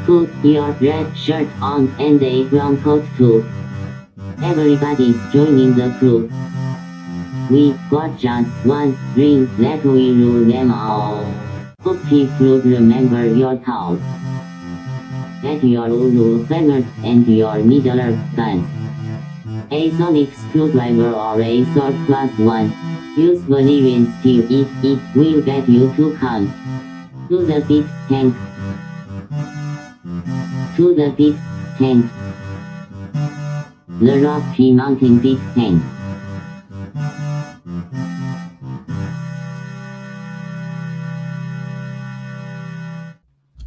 Put your red shirt on and a brown coat too. Everybody's joining the crew. We got just one drink that we rule them all. Hope you remember your thoughts. Get your Uru fingers and your needler guns. A sonic screwdriver or a sword plus one. Usually wins steel if it will get you to come. To the big tank. To the big tank. The Rocky Mountain big tank.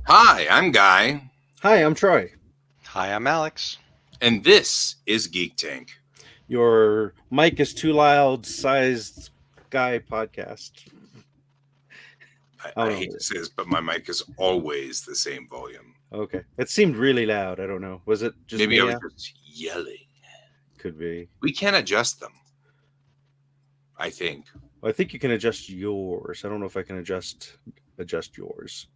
Hi, I'm Guy. Hi, I'm Troy. Hi, I'm Alex. And this is Geek Tank. Your mic is too loud sized guy podcast. I hate to say this, but my mic is always the same volume. Okay. It seemed really loud. I don't know. Was it just Maybe me? I was just yelling. Could be. We can adjust them, I think. Well, I think you can adjust yours. I don't know if I can adjust yours.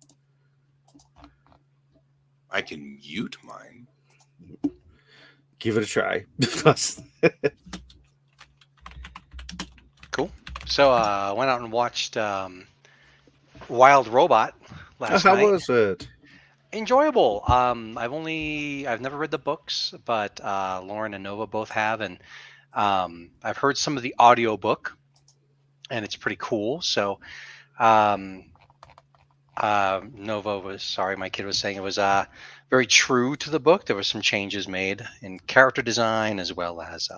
I can mute mine. Give it a try. Cool. So I went out and watched Wild Robot last night. How was it? Enjoyable. I've never read the books, but Lauren and Nova both have, and I've heard some of the audiobook, and it's pretty cool. So Nova was sorry, my kid was saying it was very true to the book. There were some changes made in character design as well as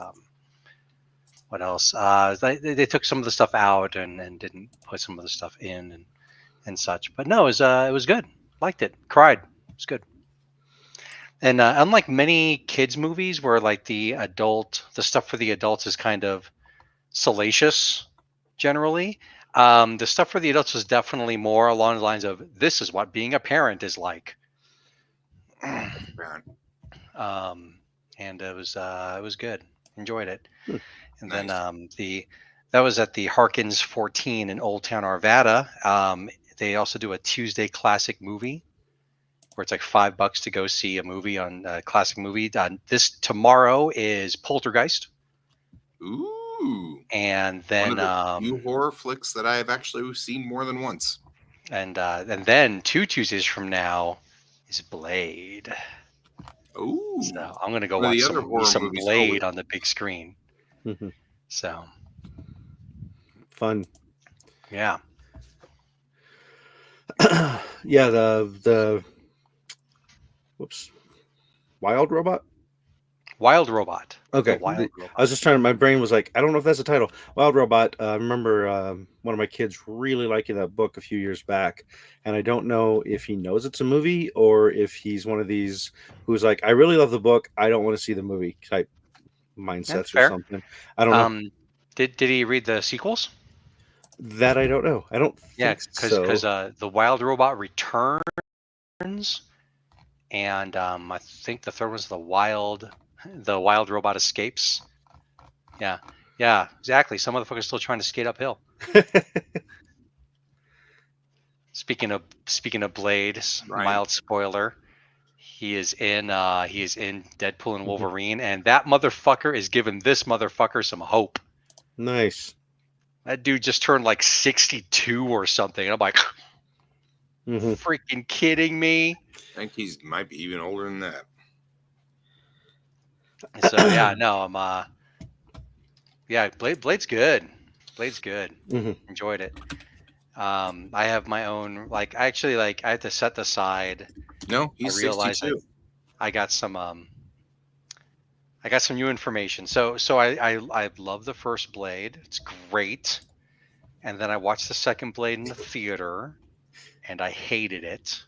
what else? They took some of the stuff out and didn't put some of the stuff in and such. But no, it was good. Liked it. Cried. It's good. And unlike many kids movies where like the stuff for the adults is kind of salacious generally, the stuff for the adults was definitely more along the lines of this is what being a parent is like. And it was good. Enjoyed it. And Nice. then that was at the Harkins 14 in Old Town Arvada. They also do a Tuesday classic movie where it's like $5 to go see a movie on a classic movie. This tomorrow is Poltergeist. Ooh. And then one of the few horror flicks that I have actually seen more than once. And then 2 Tuesdays from now is Blade. Ooh. So I'm gonna go watch some Blade on the big screen. So fun. Yeah. Yeah, the whoops. Wild Robot? Wild Robot. Okay. Robot. I was just trying to, my brain was like, I don't know if that's the title. Wild Robot. I remember one of my kids really liking that book a few years back. And I don't know if he knows it's a movie or if he's one of these who's like, I really love the book. I don't want to see the movie type mindsets or something. I don't know. Did he read the sequels? That I don't know. I don't think so. Because the Wild Robot Returns, and I think the third one's the Wild Robot Escapes. Yeah, exactly. Some motherfucker's still trying to skate uphill. Speaking of Blade, right. Mild spoiler. He is in Deadpool and Wolverine, and that motherfucker is giving this motherfucker some hope. Nice. That dude just turned like 62 or something. And I'm like, freaking kidding me? I think he might be even older than that. So yeah, no, I'm Blade's good. Blade's good. Enjoyed it. I have my own I had to set aside. No, he's 62. I got some new information. So I love the first Blade. It's great. And then I watched the second Blade in the theater and I hated it.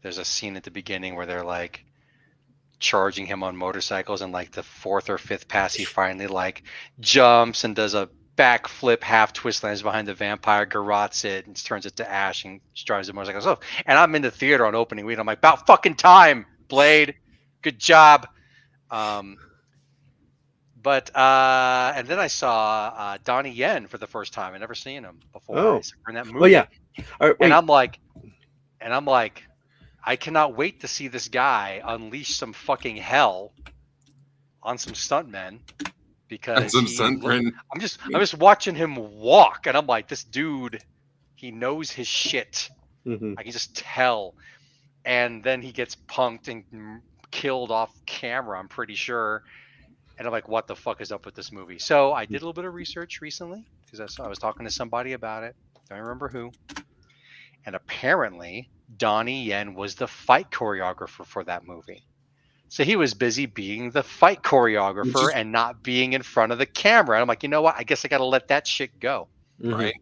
There's a scene at the beginning where they're like charging him on motorcycles, and like the fourth or fifth pass he finally like jumps and does a backflip, half twist, lands behind the vampire, garrots it, and turns it to ash and drives the motorcycle off. And I'm in the theater on opening week. I'm like, about fucking time, Blade. Good job. But and then I saw Donnie Yen for the first time. I'd never seen him before. Oh, in that movie. well, yeah. And I'm like, And I'm like, I cannot wait to see this guy unleash some fucking hell on some stuntmen because some stuntmen. I'm just watching him walk, and I'm like, this dude, he knows his shit. Mhm. I can just tell. And then he gets punked and killed off camera, I'm pretty sure. And I'm like, what the fuck is up with this movie? So I did a little bit of research recently because I was talking to somebody about it. Don't remember who. And apparently, Donnie Yen was the fight choreographer for that movie. So he was busy being the fight choreographer and not being in front of the camera. And I'm like, you know what? I guess I got to let that shit go. Right.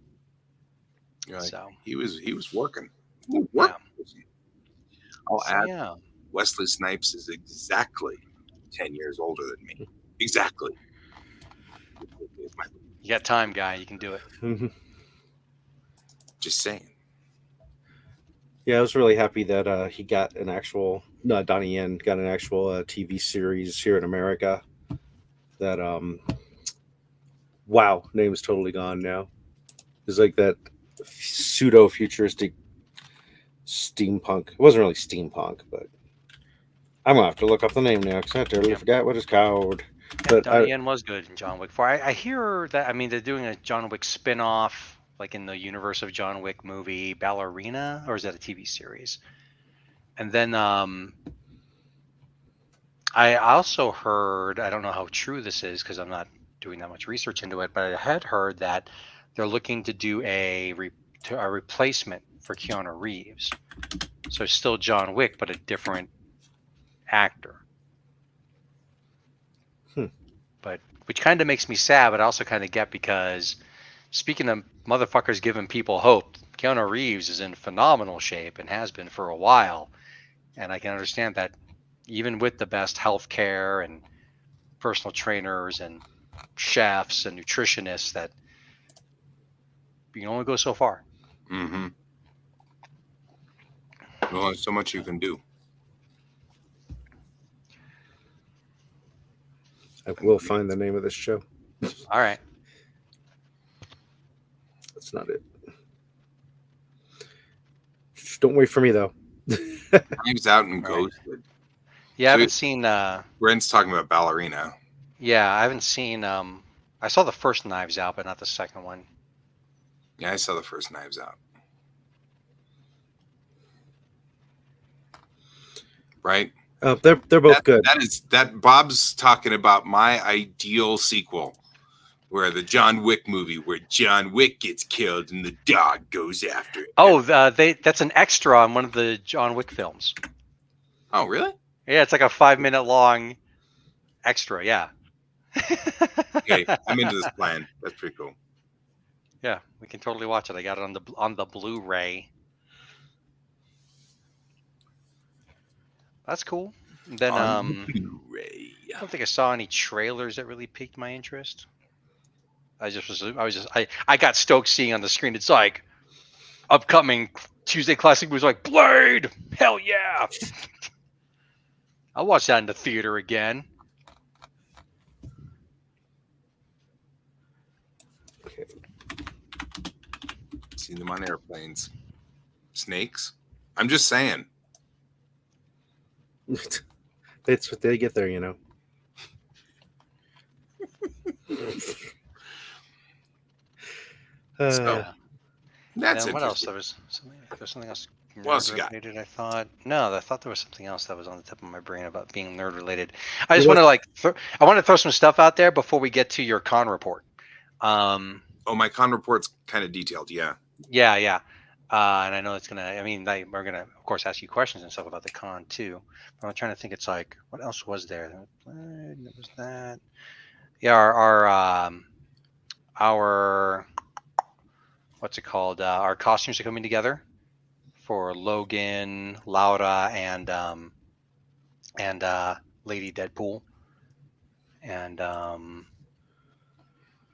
Like, so he was working. Yeah. I'll add, Wesley Snipes is exactly 10 years older than me. Exactly. You got time, guy. You can do it. Mhm. Just saying. Yeah, I was really happy that he got an actual Donnie Yen got an actual TV series here in America. That wow, name is totally gone now. It's like that pseudo futuristic steampunk. It wasn't really steampunk, but I'm gonna have to look up the name now because I totally forgot what it's called. Yeah, But Donnie Yen was good in John Wick 4. I hear that. I mean, they're doing a John Wick spin-off, like in the universe of John Wick movie Ballerina, or is that a TV series? And then I also heard, I don't know how true this is because I'm not doing that much research into it, but I had heard that they're looking to do a replacement for Keanu Reeves. So still John Wick, but a different actor. But which kind of makes me sad, but I also kind of get because speaking of motherfuckers giving people hope, Keanu Reeves is in phenomenal shape and has been for a while. And I can understand that even with the best healthcare and personal trainers and chefs and nutritionists, that you can only go so far. Mm-hmm. Well, there's so much you can do. I will find the name of this show. All right. That's not it. Just don't wait for me though. Knives Out and Ghosted. Yeah, I haven't seen. Brent's talking about Ballerina. Yeah, I haven't seen. I saw the first Knives Out, but not the second one. Yeah, I saw the first Knives Out. Right. They're both good. That Bob's talking about my ideal sequel, where the John Wick movie, where John Wick gets killed and the dog goes after it. Oh, that's an extra on one of the John Wick films. Oh, really? Yeah, it's like a 5-minute long extra. Yeah. Okay, I'm into this plan. That's pretty cool. Yeah, we can totally watch it. I got it on the Blu-ray. That's cool. And then Blu-ray. I don't think I saw any trailers that really piqued my interest. I got stoked seeing on the screen. It's like upcoming Tuesday Classic was like Blade. Hell yeah! I'll watch that in the theater again. Okay. Seen them on airplanes. Snakes. I'm just saying. That's what they get there, you know. So that's what else? interesting. There was something else. What else you got? Related, I thought there was something else that was on the tip of my brain about being nerd related. I just want to I want to throw some stuff out there before we get to your con report. Oh, my con report's kind of detailed. Yeah. Yeah. And I know it's gonna. I mean, we're gonna, of course, ask you questions and stuff about the con too. But I'm trying to think. It's like, what else was there? There was that. Yeah, our what's it called? Our costumes are coming together for Logan, Laura, and Lady Deadpool, and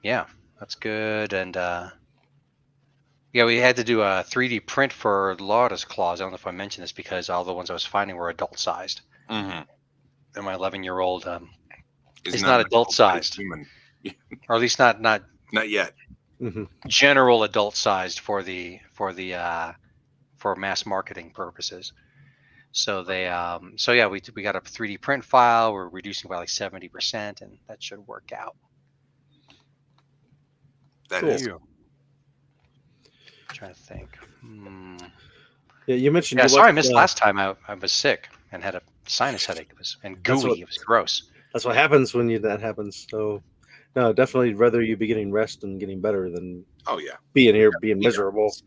yeah, that's good. And yeah, we had to do a 3D print for Laura's claws. I don't know if I mentioned this because all the ones I was finding were adult sized. Mm-hmm. And my 11-year-old is not not adult sized, or at least not yet. Mm-hmm. general adult sized for for mass marketing purposes. So they so yeah, we got a 3D print file. We're reducing by like 70%, and that should work out. That Cool. is. Yeah. Trying to think. Yeah, you mentioned Yeah, you sorry, I watched. missed last time. I was sick and had a sinus headache. It was and That's gooey. what- It was gross. That's what happens when that happens. So, no, definitely rather you be getting rest and getting better than Oh yeah, being here being we got miserable. this.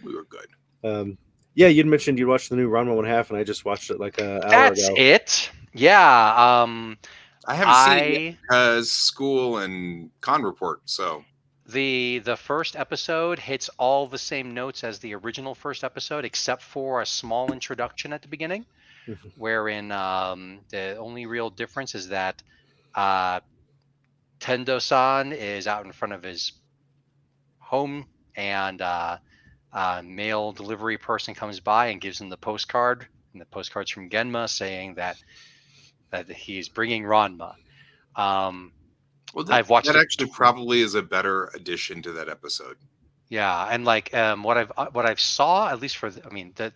We were good. Yeah, you'd mentioned you watched the new Ranma 1/2, and I just watched it like an hour That's ago. it. Yeah. I haven't seen it yet because school and con report. So the first episode hits all the same notes as the original first episode, except for a small introduction at the beginning, Mhm. wherein the only real difference is that Tendo-san is out in front of his home, and mail delivery person comes by and gives him the postcard, and the postcard's from Genma saying that he's bringing Ranma. well, I've watched that it actually probably is a better addition to that episode. Yeah, and like what I've saw, at least for I mean that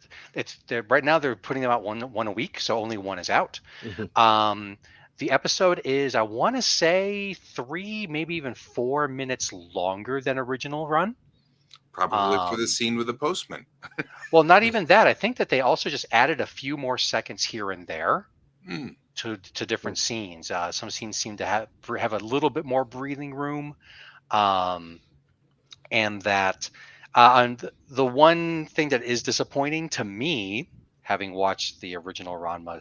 they're right now they're putting them out one a week, so only one is out. Mhm. The episode is, I want to say, 3, maybe even 4 minutes longer than original run. Probably for the scene with the postman. Well, not even that. I think that they also just added a few more seconds here and there Mm. to different scenes. Some scenes seem to have a little bit more breathing room. And that and the one thing that is disappointing to me, having watched the original Ranma,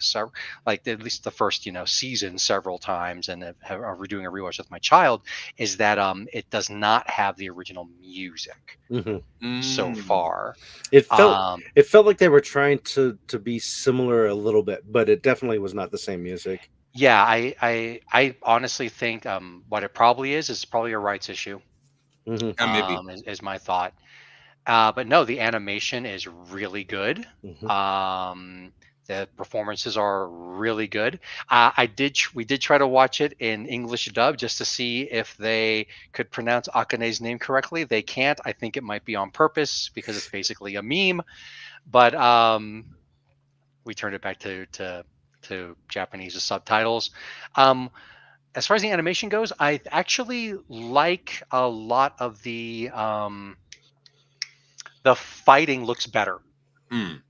like at least the first season several times, and are doing a rewatch with my child, is that it does not have the original music Mhm. so far. It felt like they were trying to be similar a little bit, but it definitely was not the same music. Yeah, I honestly think what it probably is probably a rights issue. Mhm. Maybe. Is my thought. But no, the animation is really good. Mhm. The performances are really good. We did try to watch it in English dub just to see if they could pronounce Akane's name correctly. They can't. I think it might be on purpose because it's basically a meme. But we turned it back to Japanese subtitles. As far as the animation goes, I actually like a lot of the fighting looks better Mm.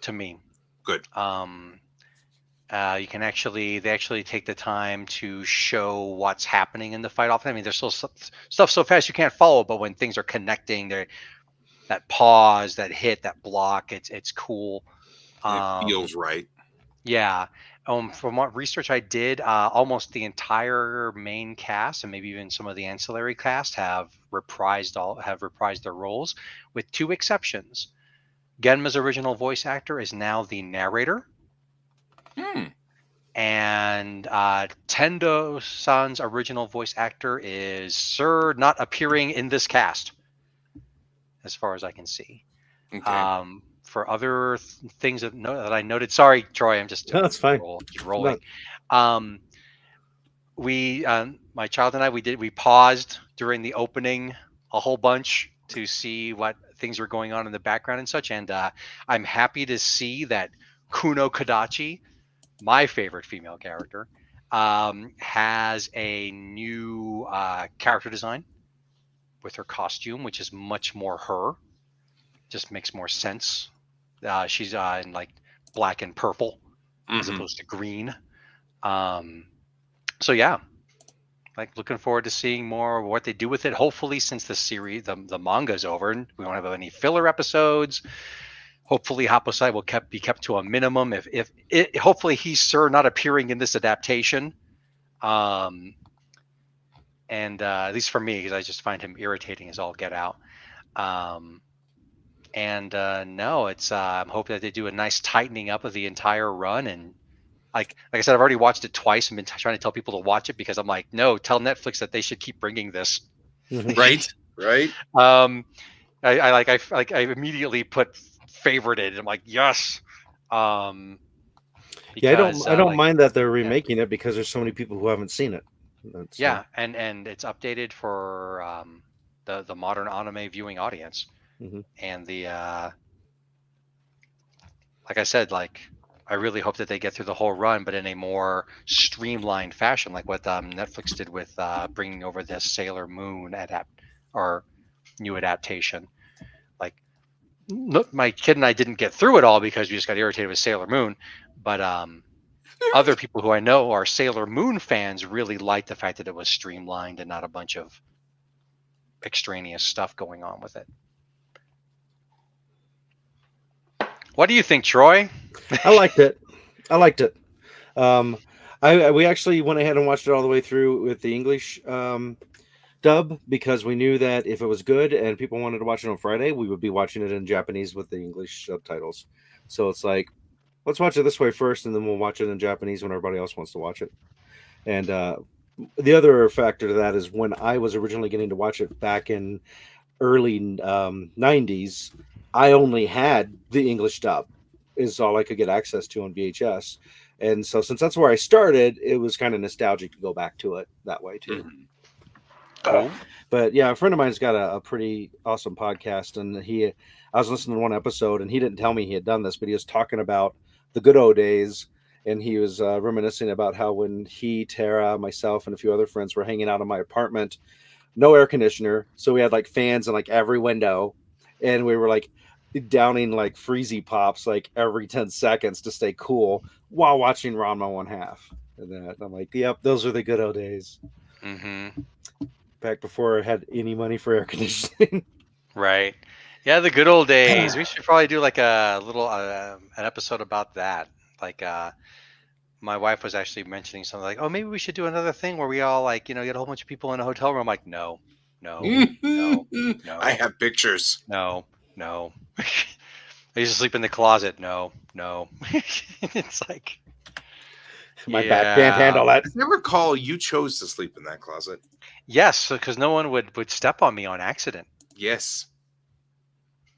to me. Good. You can they actually take the time to show what's happening in the fight. Often, I mean, there's still stuff so fast you can't follow, but when things are connecting, that pause, that hit, that block, it's cool. It feels right. Yeah. From what research I did, almost the entire main cast and maybe even some of the ancillary cast have reprised their roles, with 2 exceptions. Genma's original voice actor is now the narrator, Hmm. and Tendo-san's original voice actor is not appearing in this cast, as far as I can see. Okay. For other things that I noted, sorry, Troy, I'm just No, that's fine. keep rolling. My child and I, we paused during the opening a whole bunch to see what things were going on in the background and such, and I'm happy to see that Kuno Kadachi, my favorite female character, has a new character design with her costume, which is much more her. Just makes more sense. She's in like black and purple as opposed to green. So yeah, like looking forward to seeing more of what they do with it. Hopefully, since the series, the manga's over and we don't have any filler episodes, hopefully Haposai will be kept to a minimum. Hopefully he's not appearing in this adaptation. And at least for me, because I just find him irritating as all get out. No, it's I'm hoping that they do a nice tightening up of the entire run. And like I said, I've already watched it twice and been trying to tell people to watch it because I'm like, no, tell Netflix that they should keep bringing this. Right. Right. I immediately put favorited. I'm like, yes. Yeah, Because, I don't mind that they're remaking it because there's so many people who haven't seen it. Yeah, and it's updated for the modern anime viewing audience. Mhm. And like I said, like I really hope that they get through the whole run, but in a more streamlined fashion, like what Netflix did with bringing over this Sailor Moon or new adaptation. Like, look, my kid and I didn't get through it all because we just got irritated with Sailor Moon, but other people who I know are Sailor Moon fans really liked the fact that it was streamlined and not a bunch of extraneous stuff going on with it. What do you think, Troy? I liked it. I liked it. We actually went ahead and watched it all the way through with the English dub because we knew that if it was good and people wanted to watch it on Friday, we would be watching it in Japanese with the English subtitles. So it's like, let's watch it this way first, and then we'll watch it in Japanese when everybody else wants to watch it. And the other factor to that is when I was originally getting to watch it back in early 90s, I only had the English dub is all I could get access to on VHS. And so since that's where I started, it was kind of nostalgic to go back to it that way too. Mhm. Cool. But yeah, a friend of mine's got a pretty awesome podcast, and I was listening to one episode, and he didn't tell me he had done this, but he was talking about the good old days, and he was reminiscing about how when he, Tara, myself, and a few other friends were hanging out in my apartment, no air conditioner, so we had like fans in like every window, and we were like downing like freezy pops like every 10 seconds to stay cool while watching Ranma 1/2. And that I'm like, yep, those are the good old days. Mm-hmm. Back before I had any money for air conditioning. Right. Yeah, the good old days. We should probably do like a little an episode about that. Like my wife was actually mentioning something like, "Oh, maybe we should do another thing where we all like, get a whole bunch of people in a hotel room." I'm like, "No. No. No. No. I have pictures. No. No." I used to sleep in the closet. No. No. It's like My back can't handle that. As I recall, you chose to sleep in that closet. Yes, because no one would step on me on accident. Yes.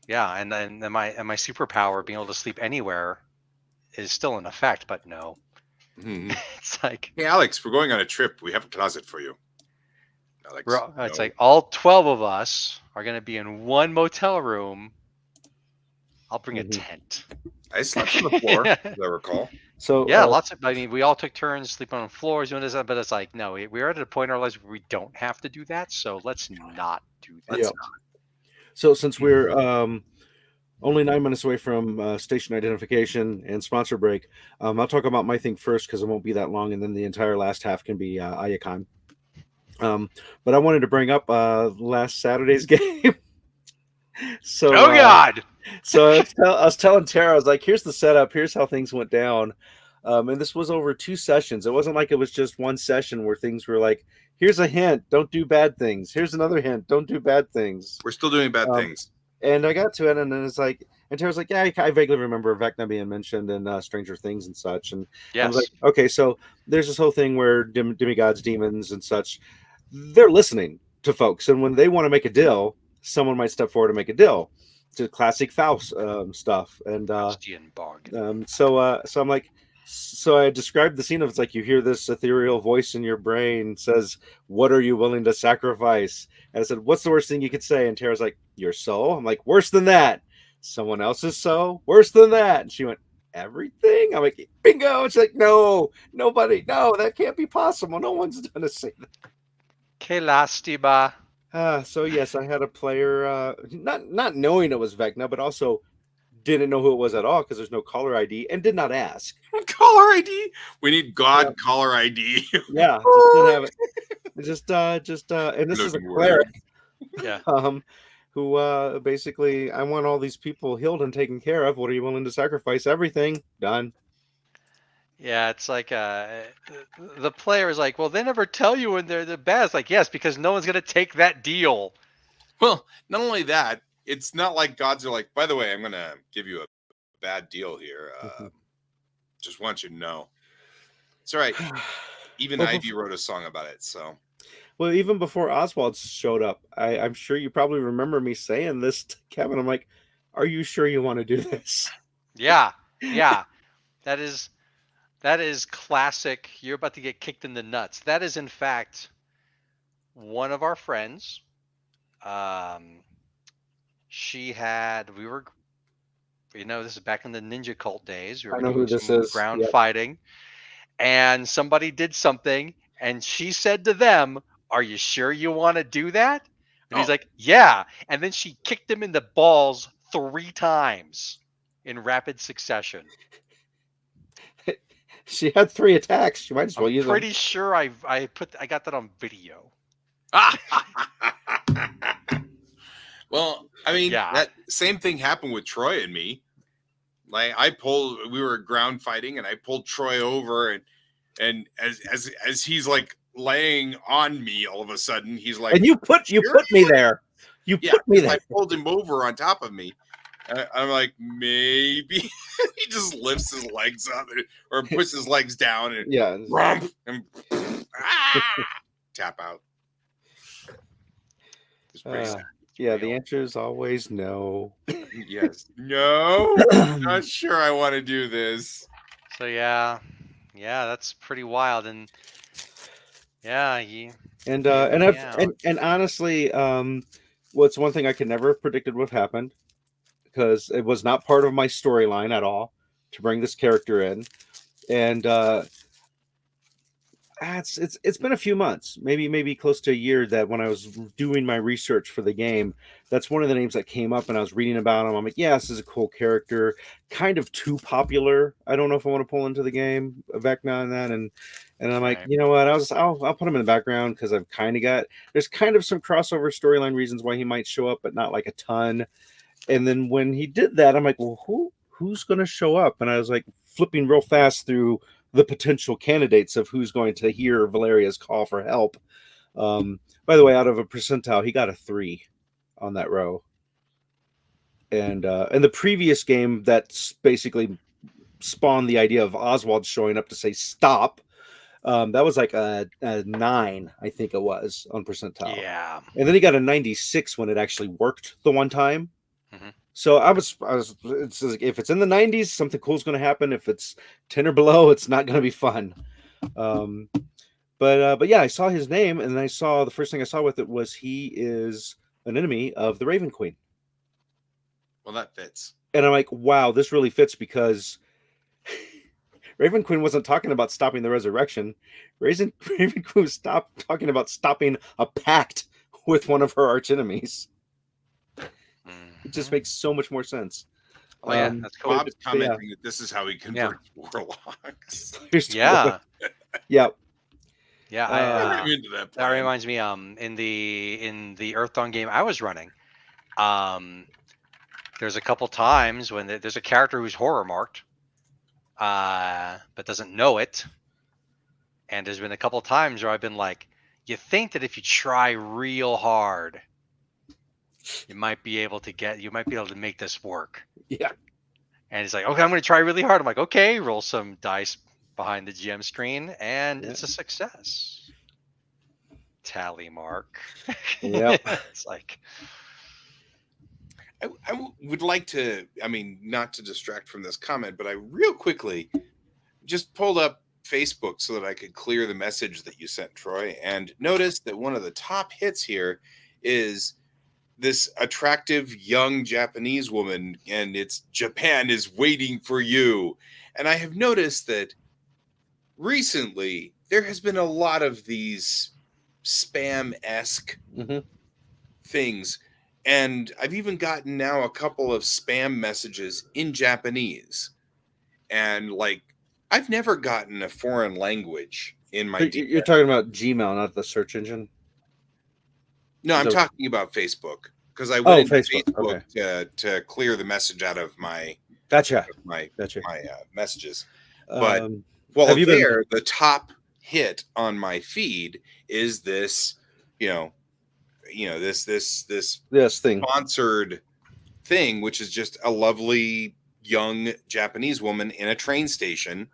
Yeah, and then my superpower being able to sleep anywhere is still in effect, but no. Mhm. It's like Hey, Alex, we're going on a trip. We have a closet for you. Alex, it's no. like all 12 of us are going to be in one motel room. I'll bring a Mhm. tent. I slept on the floor, as I recall. So Yeah, I mean, we all took turns sleeping on floors doing this, but it's like, no, we're at a point in our lives where we don't have to do that, so let's not do that. yeah. So since we're only 9 minutes away from station identification and sponsor break, I'll talk about my thing first because it won't be that long, and then the entire last half can be Ayakon. But I wanted to bring up last Saturday's game. So Oh God! so I was telling Tara, I was like, here's the setup, here's how things went down. And this was over 2 sessions. It wasn't like it was just one session where things were like, here's a hint, don't do bad things. Here's another hint, don't do bad things. We're still doing bad things. And I got to it, and then it's like, and Tara's like, yeah, I vaguely remember Vecna being mentioned in Stranger Things and such. And I was Yes. like, okay, so there's this whole thing where demigods, demons, and such, they're listening to folks. And when they want to make a deal, someone might step forward and make a deal. To classic Faust stuff. And Faustian bargain. so I'm like, so I described the scene of it's like you hear this ethereal voice in your brain says, "What are you willing to sacrifice?" And I said, "What's the worst thing you could say?" And Tara's like, "Your soul." I'm like, "Worse than that." Someone else's soul? Worse than that. And she went, "Everything?" I'm like, "Bingo!" And she's like, "No, nobody, no, that can't be possible. No one's gonna say that." Que lastima. So yes, I had a player not knowing it was Vecna, but also didn't know who it was at all because there's no caller ID and did not ask. Caller ID. We need God caller ID. Yeah, just didn't have it. And this is a Looking cleric. Yeah. Who basically, I want all these people healed and taken care of. What are you willing to sacrifice? Everything. Done. Yeah, it's like the player is like, well, they never tell you when they're the best. Like, yes, because no one's gonna take that deal. Well, not only that, it's not like gods are like, by the way, I'm going to give you a bad deal here. Just want you to know. It's all right. Even Well, Ivy wrote a song about it. So, Well, even before Oswald showed up, I'm sure you probably remember me saying this to Kevin. I'm like, are you sure you want to do this? Yeah, yeah, that is classic. You're about to get kicked in the nuts. That is, in fact, one of our friends. She had this is back in the Ninja Cult days. We I were know who doing this some is. ground Yep. fighting, and somebody did something, and she said to them, "Are you sure you want to do that?" And he's Oh. like, "Yeah." And then she kicked him in the balls 3 times in rapid succession. She had 3 attacks. She might as well I'm use them. pretty sure I got that on video. Well, I mean, Yeah. that same thing happened with Troy and me. Like we were ground fighting, and I pulled Troy over, and as he's like laying on me, all of a sudden he's like, And you put me there. You put me there. I pulled him over on top of me. I'm like, maybe he just lifts his legs up or puts his legs down and Yeah. rump and tap out. It's pretty sad. Yeah, the answer is always no. Yes. No, not sure I want to do this. So yeah, that's pretty wild. And yeah, and honestly, what's one thing I could never have predicted would have happened, because it was not part of my storyline at all to bring this character in, and it's been a few months, maybe close to a year, that when I was doing my research for the game, that's one of the names that came up, and I was reading about him. I'm like, yeah, this is a cool character, kind of too popular. I don't know if I want to pull into the game, Vecna and that, and I'm like, Right. you know what, I'll put him in the background, because I've kind of there's kind of some crossover storyline reasons why he might show up, but not like a ton. And then when he did that, I'm like, well, who's going to show up? And I was like flipping real fast through the potential candidates of who's going to hear Valeria's call for help. By the way, out of a percentile, he got a 3 on that row. And in the previous game, that's basically spawned the idea of Oswald showing up to say stop. That was like a 9, I think it was, on percentile. Yeah. And then he got a 96 when it actually worked the one time. Mhm. So I was it's like, if it's in the 90s, something cool is going to happen. If it's 10 or below, it's not going to be fun. But yeah, I saw his name, and I saw, the first thing I saw with it was he is an enemy of the Raven Queen. Well, that fits. And I'm like, wow, this really fits, because Raven Queen wasn't talking about stopping the resurrection. Raven Queen was talking about stopping a pact with one of her arch enemies. It just makes so much more sense. Oh, yeah, that's cool. Bob's commenting that this is how he converts warlocks. Yeah. Yeah. Yeah. I'm into that That plan. reminds me, in the Earthdawn game I was running, there's a couple times when there's a character who's horror marked, but doesn't know it. And there's been a couple times where I've been like, you think that if you try real hard, you might be able to make this work. Yeah. And he's like, okay, I'm going to try really hard. I'm like, okay, roll some dice behind the GM screen, and it's a success. Tally mark. Yep. It's like, I would like to, not to distract from this comment, but I real quickly just pulled up Facebook so that I could clear the message that you sent, Troy, and noticed that one of the top hits here is this attractive young Japanese woman, and it's "Japan is waiting for you." And I have noticed that recently there has been a lot of these spam-esque things. And I've even gotten now a couple of spam messages in Japanese. And like, I've never gotten a foreign language in my DM. You're talking about Gmail, not the search engine? No, I'm talking about Facebook, because I went into Facebook okay. to clear the message out of my my messages. But the top hit on my feed is this, this thing, sponsored thing, which is just a lovely young Japanese woman in a train station,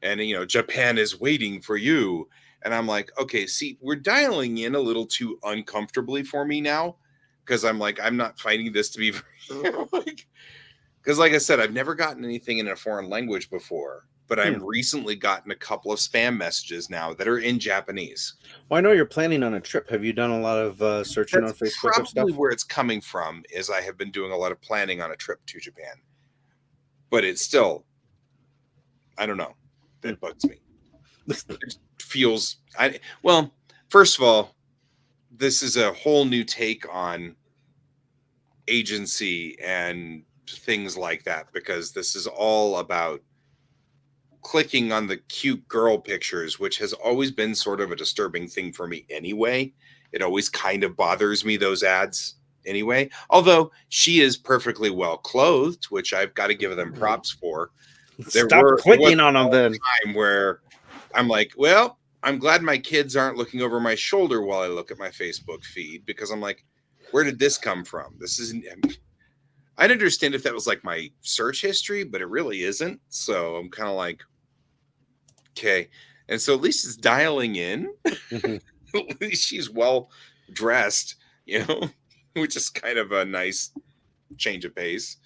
and Japan is waiting for you. And I'm like, okay, see, we're dialing in a little too uncomfortably for me now, because I'm like, I'm not finding this to be because like I said, I've never gotten anything in a foreign language before, but I've recently gotten a couple of spam messages now that are in Japanese. Well, I know you're planning on a trip. Have you done a lot of searching on Facebook? Probably where it's coming from is I have been doing a lot of planning on a trip to Japan. but it's still, I don't know. That bugs me. It feels, well, first of all, this is a whole new take on agency and things like that, because this is all about clicking on the cute girl pictures, which has always been sort of a disturbing thing for me anyway. It always kind of bothers me, those ads anyway. Although she is perfectly well clothed, which I've got to give them props for. Stop clicking on them then. Time where I'm like, well, I'm glad my kids aren't looking over my shoulder while I look at my Facebook feed, because I'm like, where did this come from? This isn't. I'd understand if that was like my search history, but it really isn't. So I'm kind of like, okay. And so at least it's dialing in. At least she's well dressed, which is kind of a nice change of pace.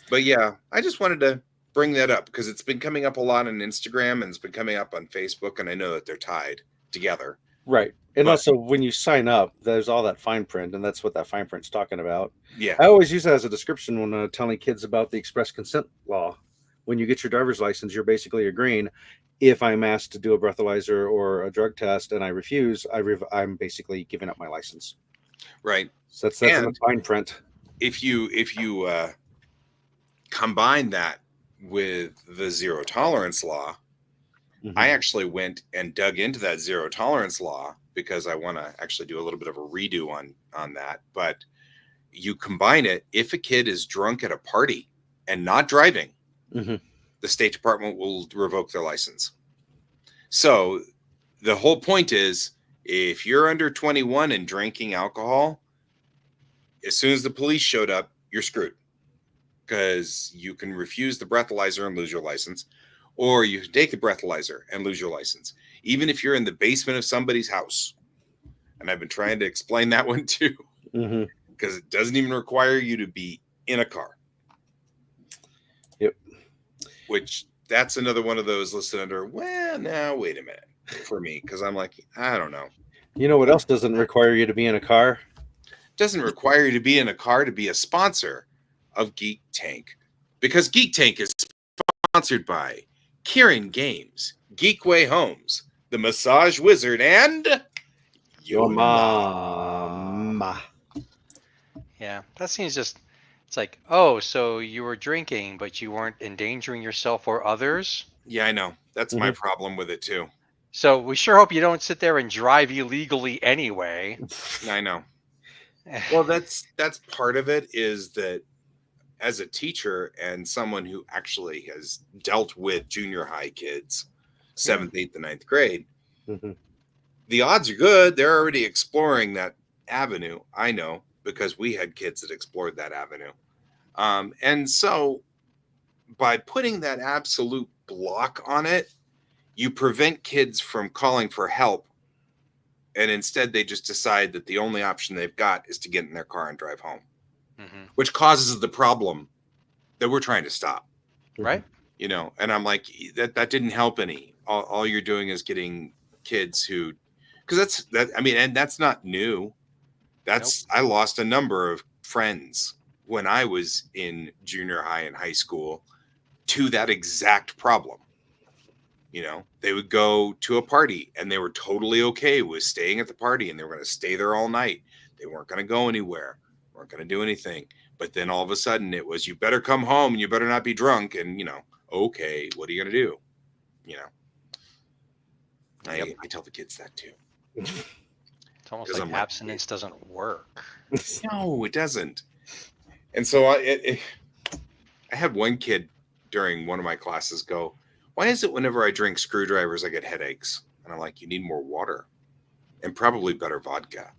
But yeah, I just wanted to bring that up because it's been coming up a lot on Instagram and it's been coming up on Facebook, and I know that they're tied together. Right. And also, when you sign up, there's all that fine print, and that's what that fine print's talking about. Yeah. I always use that as a description when telling kids about the express consent law. When you get your driver's license, you're basically agreeing, if I'm asked to do a breathalyzer or a drug test and I refuse, I'm basically giving up my license. Right. So that's in the fine print. If you combine that with the zero tolerance law, I actually went and dug into that zero tolerance law because I want to actually do a little bit of a redo on that. But you combine it, if a kid is drunk at a party and not driving, the State Department will revoke their license. So the whole point is, if you're under 21 and drinking alcohol, as soon as the police showed up, you're screwed, because you can refuse the breathalyzer and lose your license, or you can take the breathalyzer and lose your license, even if you're in the basement of somebody's house. And I've been trying to explain that one too, because it doesn't even require you to be in a car. Yep. Which, that's another one of those listed under, well, now wait a minute, for me, because I'm like, I don't know. You know what else doesn't require you to be in a car? Doesn't require you to be in a car to be a sponsor of Geek Tank, because Geek Tank is sponsored by Kieran Games, Geekway Homes, The Massage Wizard, and Your mama. Yeah, that seems just, it's like, oh, so you were drinking, but you weren't endangering yourself or others? Yeah, I know. That's my problem with it too. So we sure hope you don't sit there and drive illegally anyway. I know. Well, that's part of it, is that as a teacher and someone who actually has dealt with junior high kids, 7th, 8th, and 9th grade, the odds are good. They're already exploring that avenue. I know, because we had kids that explored that avenue. And so by putting that absolute block on it, you prevent kids from calling for help. And instead, they just decide that the only option they've got is to get in their car and drive home, which causes the problem that we're trying to stop. Right. And I'm like, that didn't help any. All you're doing is getting kids who, because and that's not new. I lost a number of friends when I was in junior high and high school to that exact problem. They would go to a party and they were totally okay with staying at the party, and they were going to stay there all night. They weren't going to go anywhere, weren't going to do anything. But then all of a sudden it was, you better come home and you better not be drunk. And, okay, what are you going to do? I tell the kids that too. It's almost like abstinence doesn't work. No, it doesn't. And so I had one kid during one of my classes go, why is it whenever I drink screwdrivers, I get headaches? And I'm like, you need more water and probably better vodka.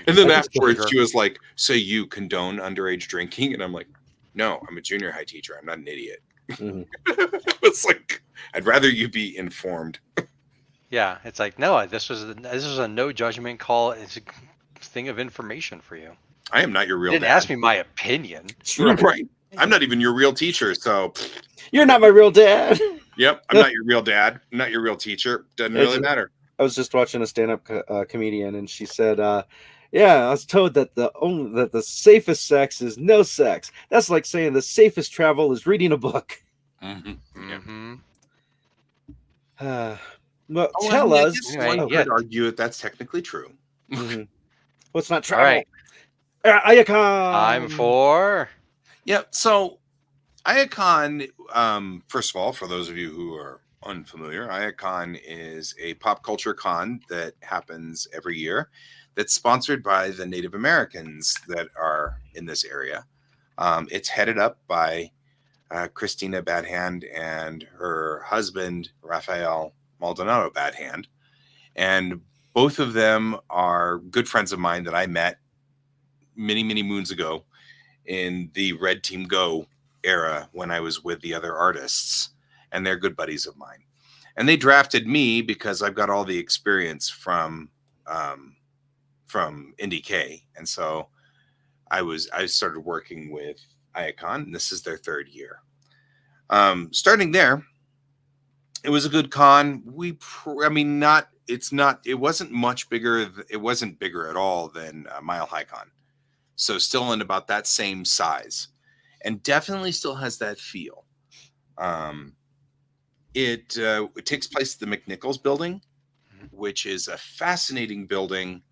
And then afterwards she was like, so you condone underage drinking? And I'm like, no, I'm a junior high teacher. I'm not an idiot. It's like, I'd rather you be informed. Yeah, it's like, no, this was a no judgment call. It's a thing of information for you. I am not your real dad. Ask me my opinion. Right. I'm not even your real teacher, so you're not my real dad. Yep, I'm not your real dad. I'm not your real teacher. Doesn't really matter. I was just watching a stand-up comedian, and she said, Yeah, I was told that the safest sex is no sex. That's like saying the safest travel is reading a book. Mm-hmm. Yeah. Mm-hmm. Uh, well, Oh, I tell mean, I us. guess Anyway, one Oh, yeah. could argue that that's technically true. mhm. What's not All right. travel? Time Ayakon. for. Yeah. So Iacon, first of all, for those of you who are unfamiliar, Iacon is a pop culture con that happens every year that's sponsored by the Native Americans that are in this area. It's headed up by Christina Badhand and her husband, Rafael Maldonado Badhand. And both of them are good friends of mine that I met many, many moons ago in the Red Team Go era when I was with the other artists, and they're good buddies of mine. And they drafted me because I've got all the experience from IndieK, and so I started working with Iacon, and this is their third year. Starting there, it was a good con. I mean, not it's not it wasn't much bigger. It wasn't bigger at all than Mile High Con, so still in about that same size, and definitely still has that feel. Um, it takes place at the McNichols building, which is a fascinating building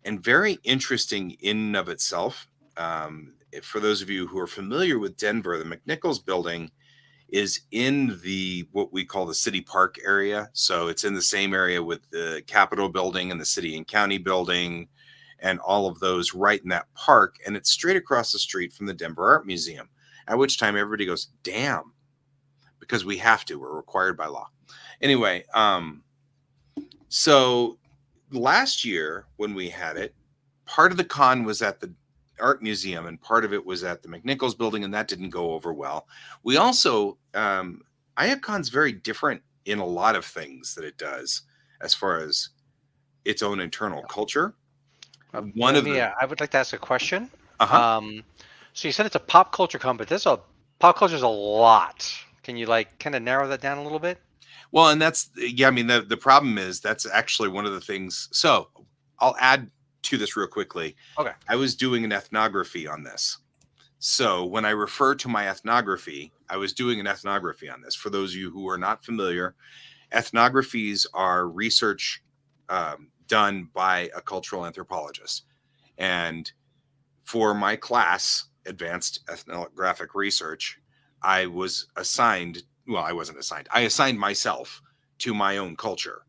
and very interesting in and of itself. For those of you who are familiar with Denver, the McNichols building is in the what we call the city park area. So it's in the same area with the Capitol building and the city and county building and all of those right in that park. And it's straight across the street from the Denver Art Museum, at which time everybody goes, damn, because we have to, we're required by law. Anyway, so last year when we had it, part of the con was at the art museum and part of it was at the McNichols building, and that didn't go over well. We also Iacon's very different in a lot of things that it does as far as its own internal culture. One of the I would like to ask a question. uh-huh. So you said it's a pop culture con, but there's a pop culture is a lot. Can you like kind of narrow that down a little bit? Well, and that's I mean the problem is that's actually one of the things. So I'll add to this real quickly. Okay. I was doing an ethnography on this. So when I refer to my ethnography, I was doing an ethnography on this. For those of you who are not familiar, ethnographies are research done by a cultural anthropologist. And for my class, Advanced Ethnographic Research, I was assigned, well, I wasn't assigned, I assigned myself to my own culture.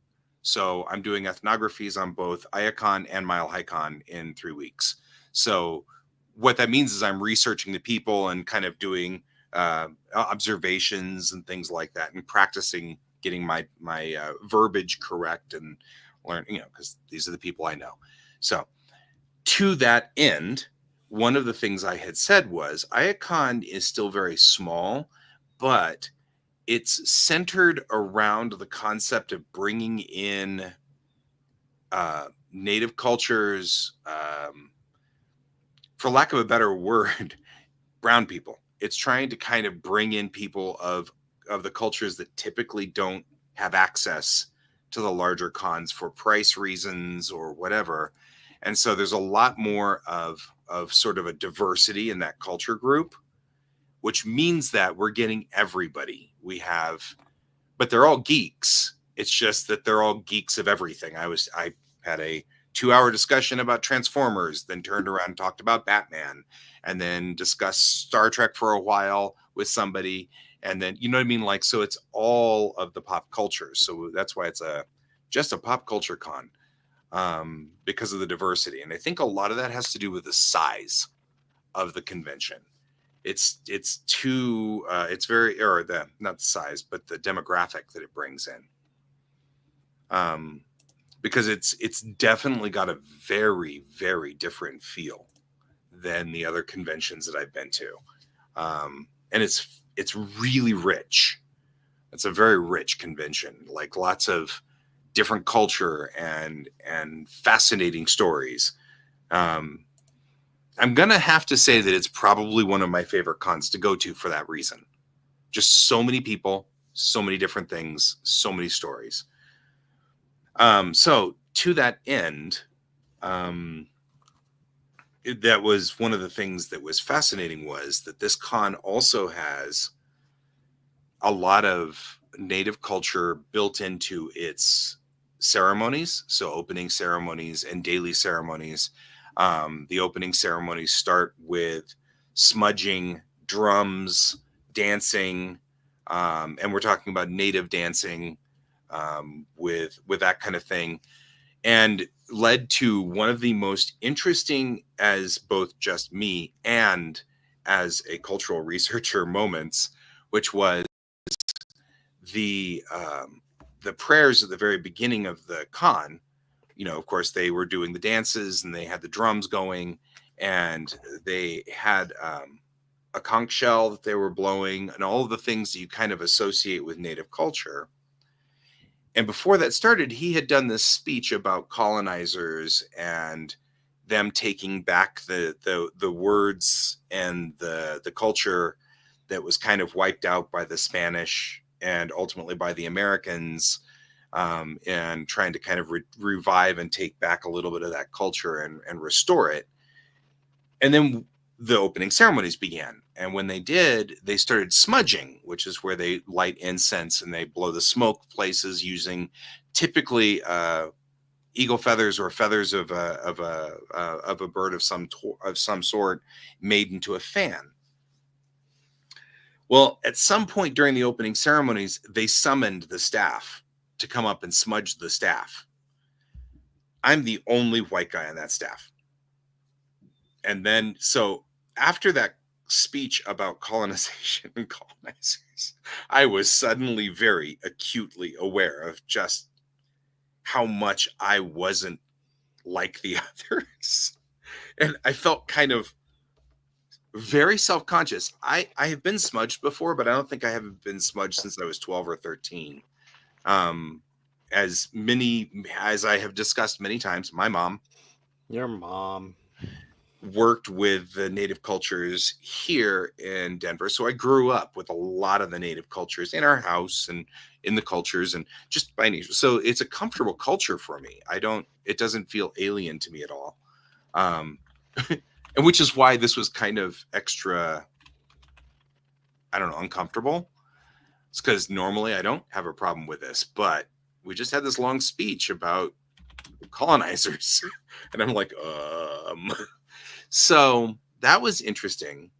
So I'm doing ethnographies on both Iacon and Mile High Con in 3 weeks. So what that means is I'm researching the people and kind of doing observations and things like that, and practicing getting my verbiage correct and learn, because these are the people I know. So to that end, one of the things I had said was Iacon is still very small, but it's centered around the concept of bringing in native cultures, for lack of a better word, brown people. It's trying to kind of bring in people of the cultures that typically don't have access to the larger cons for price reasons or whatever. And so there's a lot more of sort of a diversity in that culture group, which means that we're getting everybody. We have, but they're all geeks. It's just that they're all geeks of everything. I had a 2-hour discussion about Transformers, then turned around and talked about Batman, and then discussed Star Trek for a while with somebody. And then, you know what I mean? Like, so it's all of the pop culture. So that's why it's just a pop culture con, because of the diversity. And I think a lot of that has to do with the size of the convention. It's too, it's very, or the, not the size, but the demographic that it brings in. Because it's definitely got a very, very different feel than the other conventions that I've been to. And it's really rich. It's a very rich convention, like lots of different culture and fascinating stories. I'm gonna have to say that it's probably one of my favorite cons to go to for that reason. Just so many people, so many different things, so many stories. So to that end, that was one of the things that was fascinating, was that this con also has a lot of native culture built into its ceremonies. So opening ceremonies and daily ceremonies. The opening ceremonies start with smudging, drums, dancing, and we're talking about native dancing, with that kind of thing, and led to one of the most interesting, as both just me and as a cultural researcher, moments, which was the prayers at the very beginning of the con. You know, of course, they were doing the dances and they had the drums going, and they had a conch shell that they were blowing, and all of the things that you kind of associate with native culture. And before that started, he had done this speech about colonizers and them taking back the words and the culture that was kind of wiped out by the Spanish and ultimately by the Americans, and trying to kind of revive and take back a little bit of that culture and restore it. And then the opening ceremonies began. And when they did, they started smudging, which is where they light incense and they blow the smoke places using typically eagle feathers or feathers of a bird of some sort, made into a fan. Well, at some point during the opening ceremonies, they summoned the staff to come up and smudge the staff. I'm the only white guy on that staff. And then, so after that speech about colonization and colonizers, I was suddenly very acutely aware of just how much I wasn't like the others. And I felt kind of very self-conscious. I have been smudged before, but I don't think I have been smudged since I was 12 or 13. As I have discussed many times, my mom, Your mom, worked with the native cultures here in Denver. So I grew up with a lot of the native cultures in our house and in the cultures and just by nature. So it's a comfortable culture for me. It doesn't feel alien to me at all. And which is why this was kind of extra, I don't know, uncomfortable. It's because normally I don't have a problem with this, but we just had this long speech about colonizers. And I'm like, So that was interesting.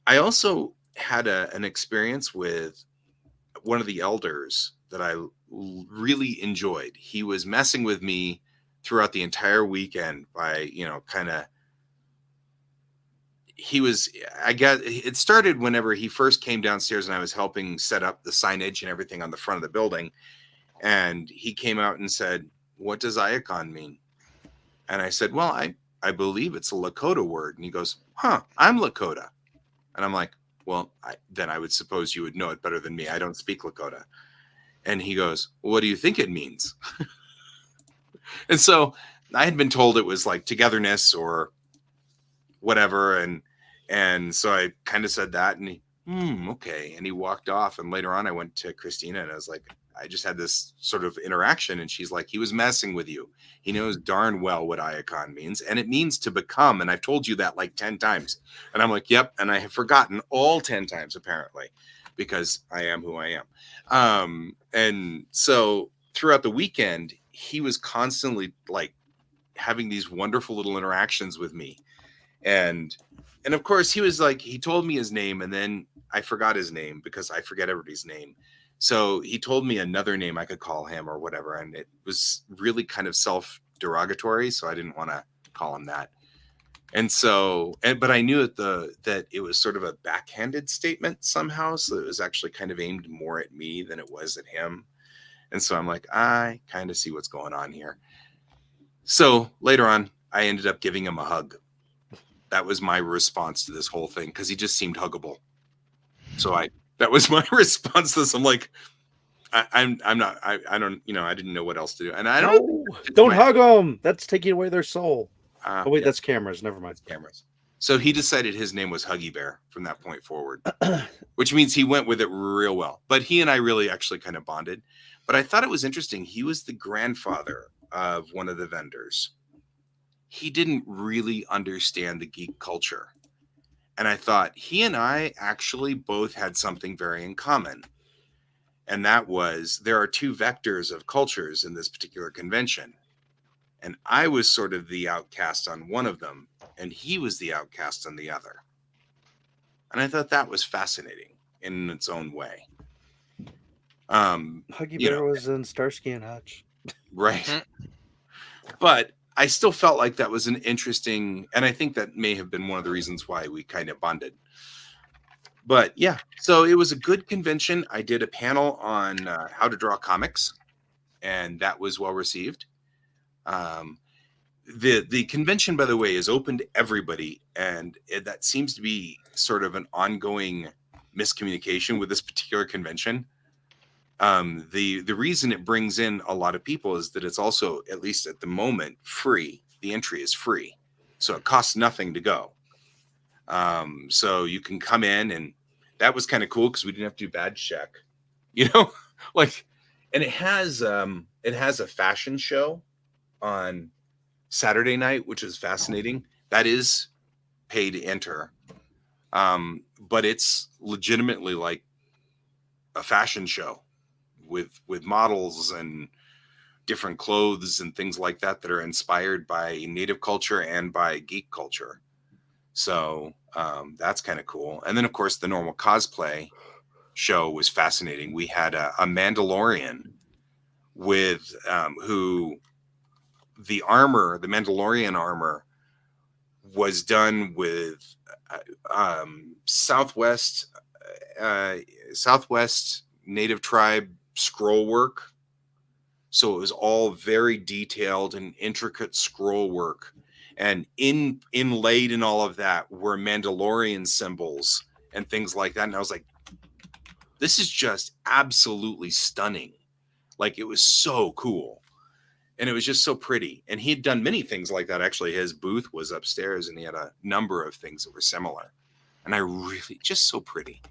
I also had an experience with one of the elders that I really enjoyed. He was messing with me throughout the entire weekend by, I guess it started whenever he first came downstairs and I was helping set up the signage and everything on the front of the building. And he came out and said, "What does Iacon mean?" And I said, "Well, I believe it's a Lakota word." And he goes, "Huh, I'm Lakota." And I'm like, "Well, then I would suppose you would know it better than me. I don't speak Lakota." And he goes, "Well, what do you think it means?" And so I had been told it was like togetherness or whatever. And so I kind of said that, and he, okay. And he walked off. And later on, I went to Christina and I was like, I just had this sort of interaction. And she's like, "He was messing with you. He knows darn well what Iacon means. And it means to become. And I've told you that like 10 times. And I'm like, yep. And I have forgotten all 10 times, apparently, because I am who I am. And so throughout the weekend, he was constantly like having these wonderful little interactions with me. And of course, he told me his name, and then I forgot his name because I forget everybody's name. So he told me another name I could call him or whatever. And it was really kind of self-derogatory. So I didn't want to call him that. And so, but I knew that it was sort of a backhanded statement somehow. So it was actually kind of aimed more at me than it was at him. And so I'm like, I kind of see what's going on here. So later on, I ended up giving him a hug. That was my response to this whole thing, because he just seemed huggable. So that was my response to this. I'm like, I don't, I didn't know what else to do. And I don't hug them. That's taking away their soul. Oh wait, yeah. that's cameras. Never mind. Cameras. So he decided his name was Huggy Bear from that point forward, which means he went with it real well. But he and I really actually kind of bonded. But I thought it was interesting. He was the grandfather of one of the vendors. he didn't really understand the geek culture. And I thought he and I actually both had something very in common. And that was there are two vectors of cultures in this particular convention. And I was sort of the outcast on one of them, and he was the outcast on the other. And I thought that was fascinating in its own way. Huggy Bear was in Starsky and Hutch. Right. But I still felt like that was an interesting, and I think that may have been one of the reasons why we kind of bonded. But yeah, so it was a good convention. I did a panel on how to draw comics, and that was well received. The convention, by the way, is open to everybody, and that seems to be sort of an ongoing miscommunication with this particular convention. The reason it brings in a lot of people is that it's also, at least at the moment, free. The entry is free, so it costs nothing to go. So you can come in, and that was kind of cool because we didn't have to do badge check, like, and it has a fashion show on Saturday night, which is fascinating. That is pay to enter, but it's legitimately like a fashion show with models and different clothes and things like that that are inspired by native culture and by geek culture. So that's kind of cool. And then, of course, the normal cosplay show was fascinating. We had a Mandalorian with who the Mandalorian armor was done with Southwest Native Tribe scroll work. So it was all very detailed and intricate scroll work. And inlaid in all of that were Mandalorian symbols and things like that. And I was like, this is just absolutely stunning. Like, it was so cool. And it was just so pretty. And he had done many things like that. Actually, his booth was upstairs, and he had a number of things that were similar. And I really, just so pretty.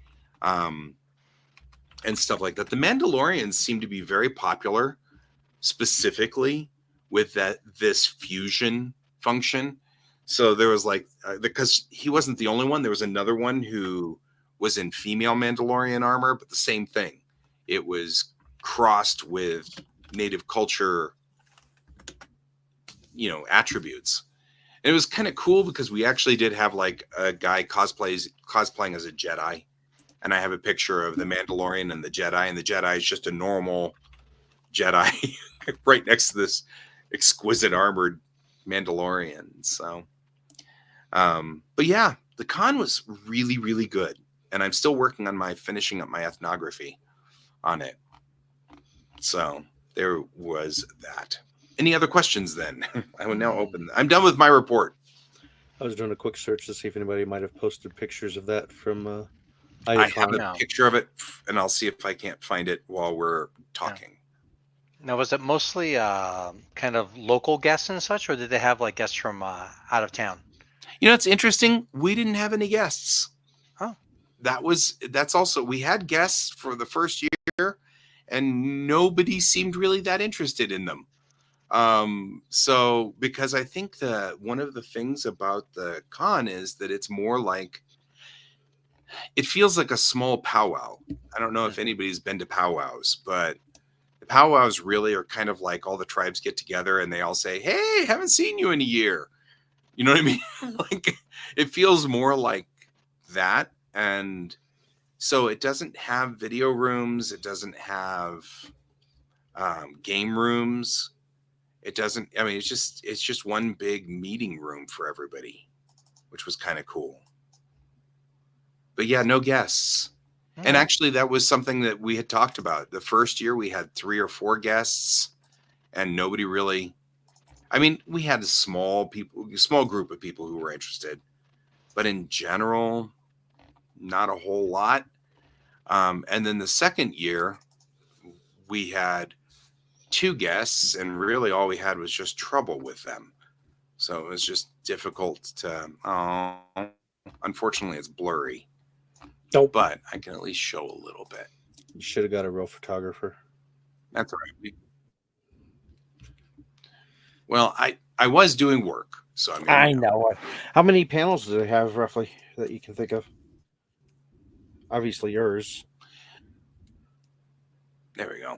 And stuff like that. The Mandalorians seem to be very popular, specifically with this fusion function. So there was like, because he wasn't the only one. There was another one who was in female Mandalorian armor, but the same thing. It was crossed with native culture, attributes. And it was kind of cool because we actually did have like a guy cosplaying as a Jedi. And I have a picture of the Mandalorian and the Jedi is just a normal Jedi right next to this exquisite armored Mandalorian. So, but yeah, the con was really, really good. And I'm still working on finishing up my ethnography on it. So there was that. Any other questions then? I will now open. I'm done with my report. I was doing a quick search to see if anybody might have posted pictures of that from I have a picture of it, and I'll see if I can't find it while we're talking. Now, was it mostly kind of local guests and such, or did they have like guests from out of town? It's interesting. We didn't have any guests. Oh, that's also, we had guests for the first year, and nobody seemed really that interested in them. So because I think that one of the things about the con is that it's more like, it feels like a small powwow. I don't know if anybody's been to powwows, but the powwows really are kind of like all the tribes get together and they all say, "Hey, haven't seen you in a year." You know what I mean? Like, it feels more like that. And so it doesn't have video rooms. It doesn't have game rooms. It doesn't, it's just one big meeting room for everybody, which was kind of cool. But yeah, no guests. And actually, that was something that we had talked about. The first year we had 3 or 4 guests, and nobody really, we had a small group of people who were interested, but in general, not a whole lot. And then the second year we had 2 guests, and really all we had was just trouble with them. So it was just difficult to, unfortunately it's blurry. Nope. But I can at least show a little bit. You should have got a real photographer. That's all right. Well, I was doing work. So I mean, I know it. How many panels do they have roughly that you can think of? Obviously yours. there we go.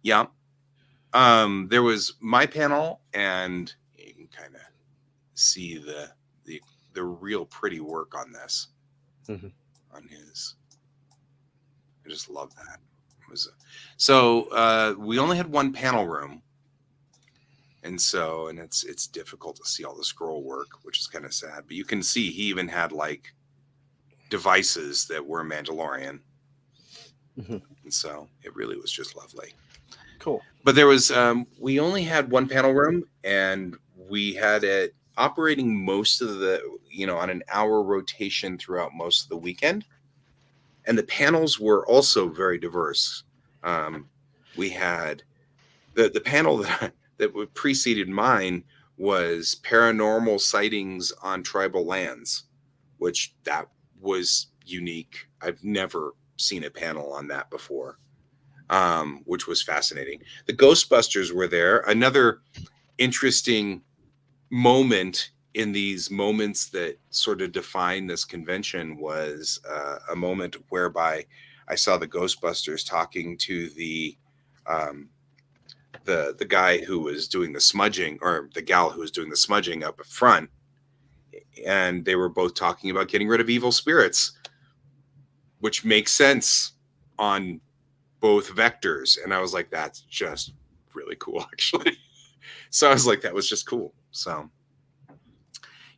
Yeah. There was my panel, and you can kind of see the real pretty work on this. Mhm. On his, I just love that. It was so we only had one panel room, and it's difficult to see all the scroll work, which is kind of sad. But you can see he even had like devices that were Mandalorian, Mhm. and so it really was just lovely. Cool. But there was we only had one panel room, and we had it operating most of the on an hour rotation throughout most of the weekend, and the panels were also very diverse. We had the panel that preceded mine was paranormal sightings on tribal lands, which that was unique. I've never seen a panel on that before, which was fascinating. The Ghostbusters were there. Another interesting moment in these moments that sort of define this convention was a moment whereby I saw the Ghostbusters talking to the guy who was doing the smudging, or the gal who was doing the smudging up front, and they were both talking about getting rid of evil spirits, which makes sense on both vectors. And I was like, that's just really cool, actually. So I was like, that was just cool. So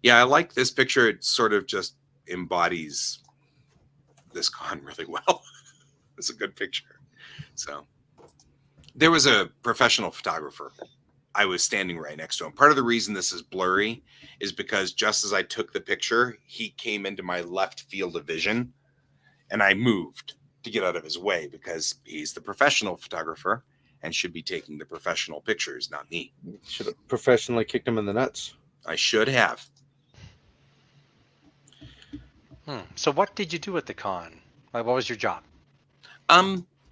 yeah, I like this picture. It sort of just embodies this con really well. It's a good picture. So there was a professional photographer. I was standing right next to him. Part of the reason this is blurry is because just as I took the picture, he came into my left field of vision, and I moved to get out of his way because he's the professional photographer and should be taking the professional pictures, not me. Should have professionally kicked him in the nuts. I should have. So what did you do at the con? Like, what was your job?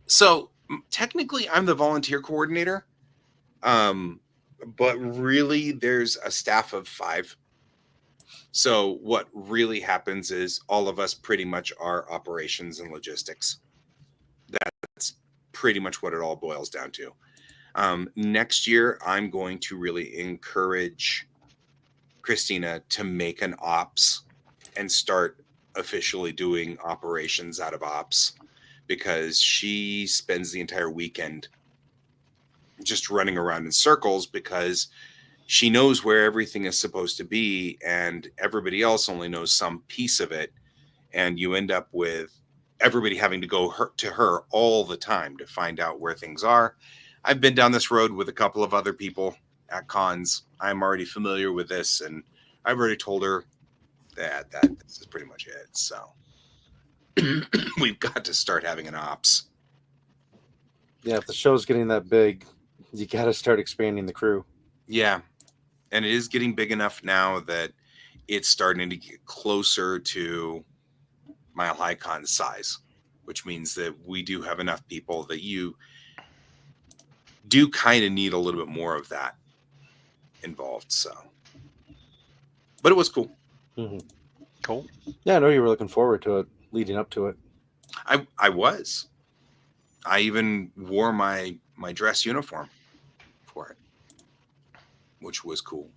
So technically I'm the volunteer coordinator. But really there's a staff of 5. So what really happens is all of us pretty much are operations and logistics. That's pretty much what it all boils down to. Next year, I'm going to really encourage Christina to make an ops and start officially doing operations out of ops, because she spends the entire weekend just running around in circles because she knows where everything is supposed to be and everybody else only knows some piece of it. And you end up with everybody having to go to her all the time to find out where things are. I've been down this road with a couple of other people at cons. I'm already familiar with this, and I've already told her that this is pretty much it. So we've got to start having an ops. Yeah, if the show's getting that big, you got to start expanding the crew. Yeah. And it is getting big enough now that it's starting to get closer to Mile High Con size, which means that we do have enough people that you do kind of need a little bit more of that involved. So, but it was cool. Mm-hmm. Cool. Yeah, I know you were looking forward to it, leading up to it. I was. I even wore my dress uniform for it, which was cool.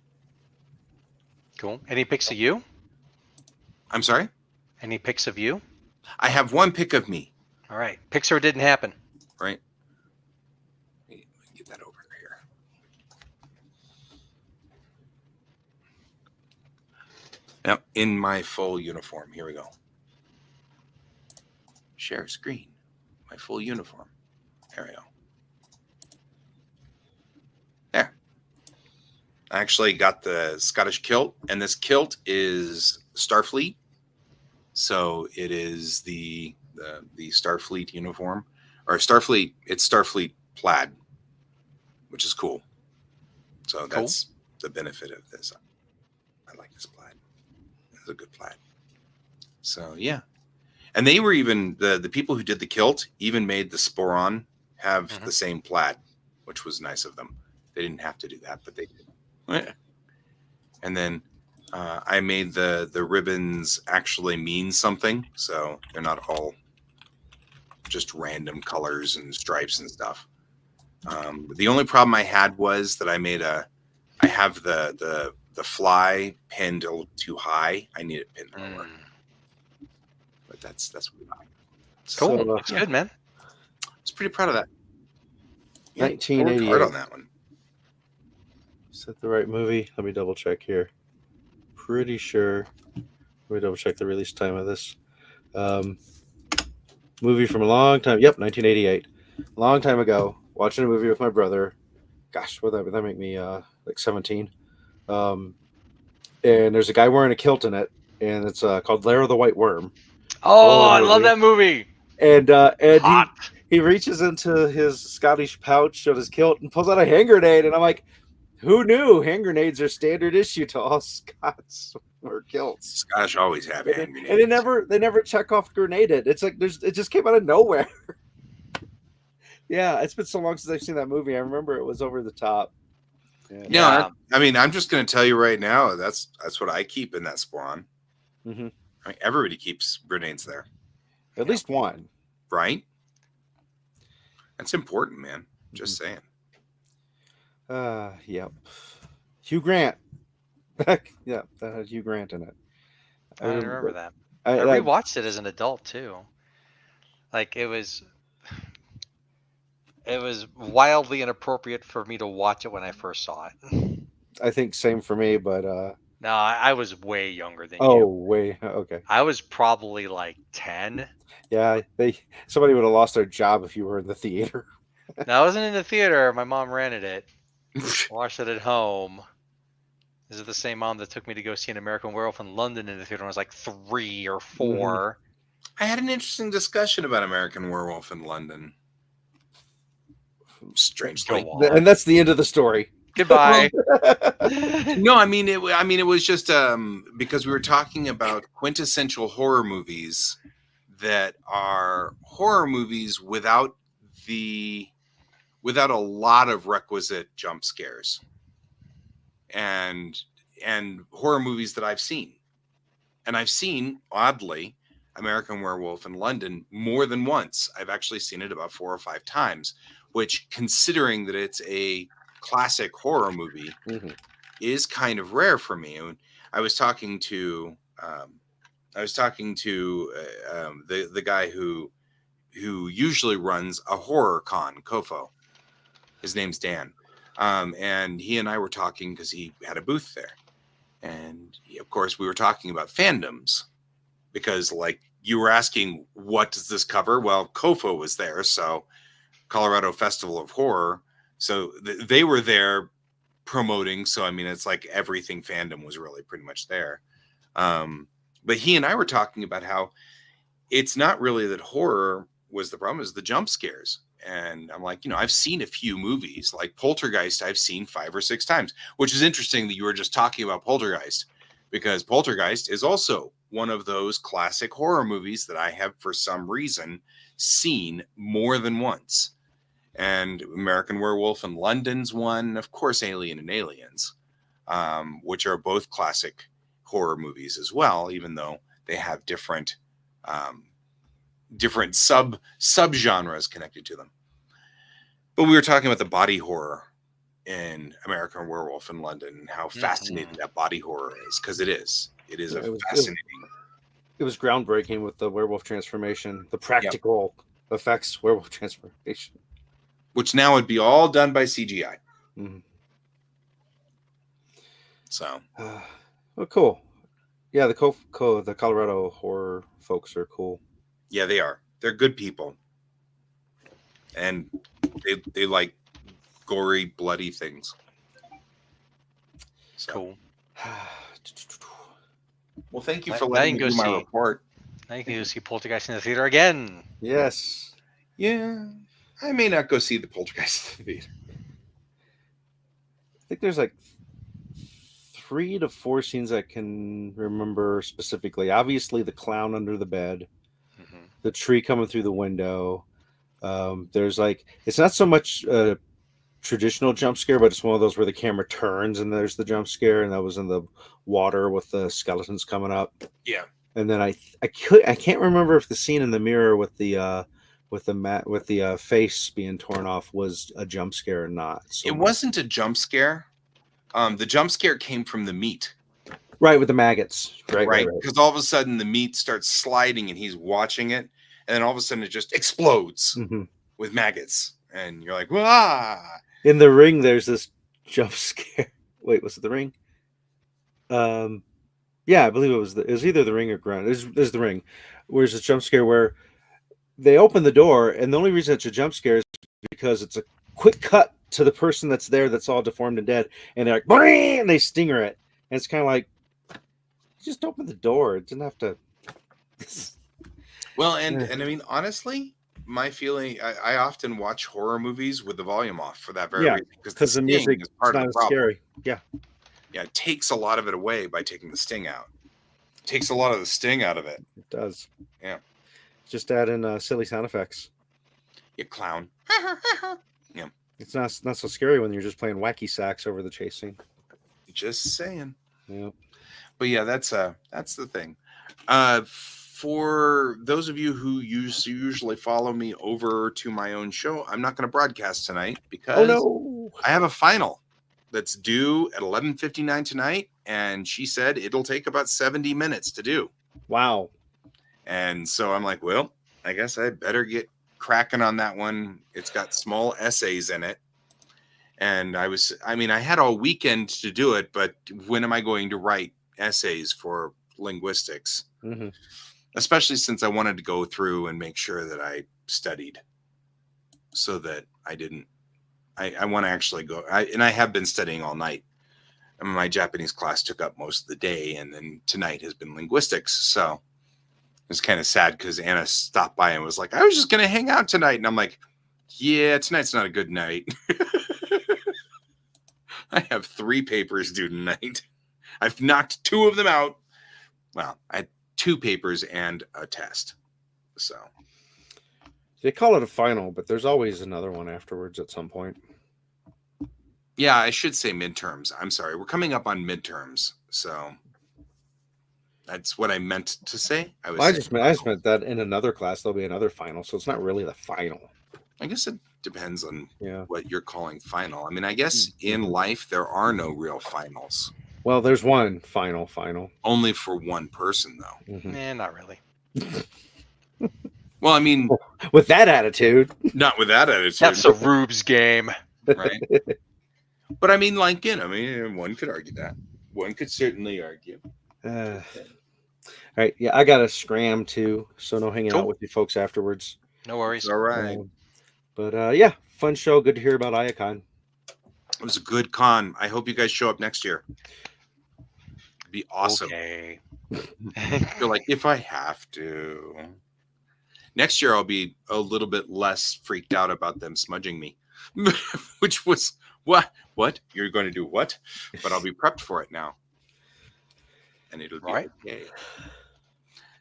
Cool. Any pics of you? I'm sorry? Any pics of you? I have one pic of me. All right. Pixar didn't happen. Right? Let me get that over here. Now, in my full uniform. Here we go. Share screen. My full uniform. There we go. There. I actually got the Scottish kilt, and this kilt is Starfleet. So it is the Starfleet uniform, or Starfleet. It's Starfleet plaid, which is cool. So that's the benefit of this. I like this plaid. It's a good plaid. So yeah, and they were even the people who did the kilt even made the Sporon have the same plaid, which was nice of them. They didn't have to do that, but they did. And then I made the ribbons actually mean something, so they're not all just random colors and stripes and stuff. The only problem I had was that I have the fly pinned a little too high. I need it pinned lower. But that's what we got. Cool. So, Looks good, man. I was pretty proud of that. Yeah, I worked 1988. hard on that one. Is that the right movie? Let me double check here. Pretty sure. Let me double check the release time of this. Movie from a long time. Yep, 1988. A long time ago. Watching a movie with my brother. Gosh, would that make me like 17? And there's a guy wearing a kilt in it, and it's called Lair of the White Worm. Oh, I love that movie. And Hot. he reaches into his Scottish pouch of his kilt and pulls out a hand grenade, and I'm like, who knew hand grenades are standard issue to all Scots or kilts? Scottish always have hand grenades. And they never check off grenaded. It's like it just came out of nowhere. Yeah, it's been so long since I've seen that movie. I remember it was over the top. Yeah. I mean, I'm just going to tell you right now, that's what I keep in that spawn. Mm-hmm. I mean, everybody keeps grenades there. At least one. Right? That's important, man. Just saying. Yep. Hugh Grant. Yeah, that had Hugh Grant in it. I remember that. I rewatched it as an adult too. Like it was wildly inappropriate for me to watch it when I first saw it. I think same for me, but no, I was way younger than you. Oh, way okay. I was probably like 10. Yeah, somebody would have lost their job if you were in the theater. No, I wasn't in the theater. My mom rented it. Watched it at home. This is the same mom that took me to go see An American Werewolf in London in the theater when I was like 3 or 4. I had an interesting discussion about American Werewolf in London. Strangely, and that's the end of the story. Goodbye. No, I mean it was just because we were talking about quintessential horror movies that are horror movies without a lot of requisite jump scares, and horror movies that I've seen, and I've seen, oddly, American Werewolf in London more than once. I've actually seen it about 4 or 5 times, which, considering that it's a classic horror movie, is kind of rare for me. And I was talking to the guy who usually runs a horror con, Kofo. His name's Dan, and he and I were talking because he had a booth there, and of course we were talking about fandoms because, like, you were asking, what does this cover? Well, Kofo was there, so Colorado Festival of Horror. So they were there promoting. So, I mean, it's like everything fandom was really pretty much there. But he and I were talking about how it's not really that horror was the problem, is the jump scares. And I'm like, I've seen a few movies like Poltergeist. I've seen 5 or 6 times, which is interesting that you were just talking about Poltergeist, because Poltergeist is also one of those classic horror movies that I have, for some reason, seen more than once. And American Werewolf in London's one, of course, Alien and Aliens, which are both classic horror movies as well, even though they have different sub-genres connected to them. But we were talking about the body horror in American Werewolf in London and how fascinating that body horror is, because it is fascinating. It was groundbreaking with the werewolf transformation, the practical effects werewolf transformation, which now would be all done by CGI. So, well, cool. Yeah, the Colorado horror folks are cool. Yeah, they are. They're good people, and they like gory, bloody things. So. Cool. Well, thank you for letting me do my report. Now you can go see Poltergeist in the theater again. Yes. Yeah. I may not go see the Poltergeist in the theater. I think there's like 3 to 4 scenes I can remember specifically. Obviously, the clown under the bed, the tree coming through the window. There's like, it's not so much traditional jump scare, but it's one of those where the camera turns and there's the jump scare, and that was in the water with the skeletons coming up. Yeah. And then I can't remember if the scene in the mirror with the face being torn off was a jump scare or not. It wasn't a jump scare. The jump scare came from the meat. Right, with the maggots. Right. Because all of a sudden the meat starts sliding and he's watching it, and then all of a sudden it just explodes with maggots, and you're like, "Wah!" In the Ring, there's this jump scare. Wait, was it the Ring? Yeah, I believe it was either the Ring or Ground. There's the Ring, where there's a jump scare where they open the door, and the only reason it's a jump scare is because it's a quick cut to the person that's there that's all deformed and dead, and they're like, "Bring!" and they stinger it, and it's kind of like, just open the door. It didn't have to. Well, and I mean, honestly, my feeling, I often watch horror movies with the volume off for that very reason, because the music is part of the problem. Scary. Yeah, it takes a lot of it away by taking the sting out. It takes a lot of the sting out of it. It does. Yeah. Just add in silly sound effects. You clown. Yeah. It's not so scary when you're just playing wacky sax over the chase scene. Just saying. Yeah. But yeah, that's the thing. For those of you who usually follow me over to my own show, I'm not going to broadcast tonight because I have a final that's due at 11:59 tonight, and she said it'll take about 70 minutes to do. Wow. And so I'm like, well, I guess I better get cracking on that one. It's got small essays in it. And I had all weekend to do it, but when am I going to write essays for linguistics? Especially since I wanted to go through and make sure that I studied so that I want to actually go. And I have been studying all night. I mean, my Japanese class took up most of the day, and then tonight has been linguistics. So it's kind of sad because Anna stopped by and was like, I was just going to hang out tonight. And I'm like, yeah, tonight's not a good night. I have 3 papers due tonight. I've knocked 2 of them out. Well, I had 2 papers and a test. So they call it a final, but there's always another one afterwards at some point. Yeah, I should say midterms. I'm sorry. We're coming up on midterms. So that's what I meant to say. I just meant that in another class there'll be another final, so it's not really the final. I guess it depends on what you're calling final. I mean, I guess in life there are no real finals. Well, there's one final. Only for one person, though. Not really. Well, I mean, with that attitude. Not with that attitude. That's a Rube's game, right? But I mean, like, one could argue that. One could certainly argue. All right, yeah, I got to scram too, so no hanging out with you folks afterwards. No worries. All right. But yeah, fun show. Good to hear about Iacon. It was a good con. I hope you guys show up next year. It'd be awesome. Okay. You're like, if I have to. Next year, I'll be a little bit less freaked out about them smudging me, which was what? You're going to do what? But I'll be prepped for it now, and it'll be okay.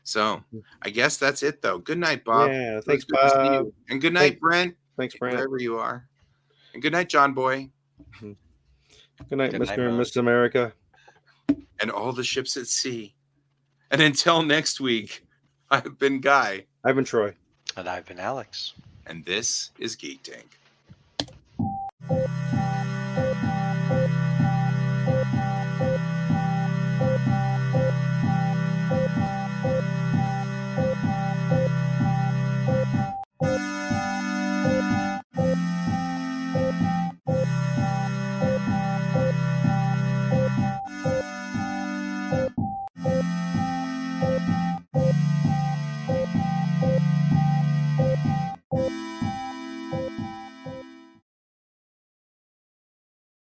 So I guess that's it, though. Good night, Bob. Yeah, thanks, Bob. And good night, Brent. Thanks, Brent. Wherever you are. And good night, John Boy. Good night, Mr. and Miss America. And all the ships at sea. And until next week, I've been Guy. I've been Troy. And I've been Alex. And this is Geek Tank.